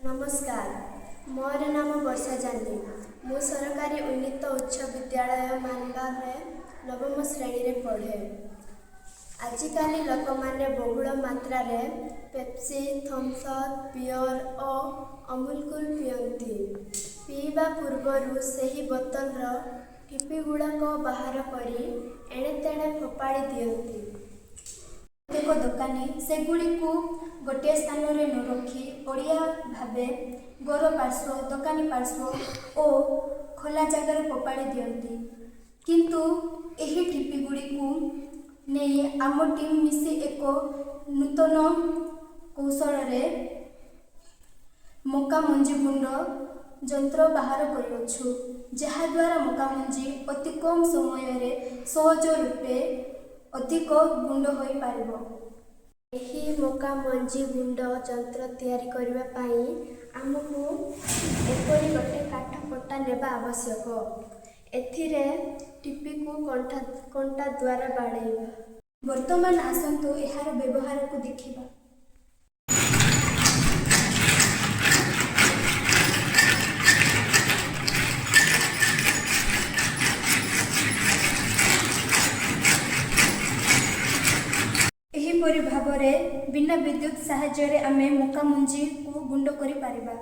नमस्कार, मोर नाम वर्षा जानी। मु सरकारी उन्नीत उच्च विद्यालय मानवारे नवम श्रेणी रे पढ़े। आजिकाली लोक माने बहुल मात्रा रे पेप्सी, थम्सअप, बियर और अमूल कूल पियंती। पीवा पूर्वरु सही बोतल टिपी गुड़ाक बाहर करी एणे तेणे फोपाड़ी दियंती। प्रत्येक दोकानी सेगुड़ी को गोटे स्थान रे न रखी बढ़िया भावे गोर पार्श्व दोकानी पार्श्व और खोला जगार फोपाड़ी दियंती। किंतु एही टिपी गुड़ी को नहीं आम टीम मिसी एक नूतन कौशल रे मका मंजी गुंड जंत्र बाहर करियछु, जहा द्वारा मका मंजी अति कम समय रे सहज रूपे अधिक गुंड होई पारिबो। एही मका मंजी गुंड जंत्र तैयारी करिबा पाई आमको एपरी गोटे काठ पट्टा नेबा आवश्यक। एथिरे टिपी को कंटा द्वारा बाड़ेबा। वर्तमान आसंतु एहार व्यवहार को देखिबा। एहीपरि भावरे बिना विद्युत साहाय्य रे आमे मका मंजी को गुंड करि पारिबा।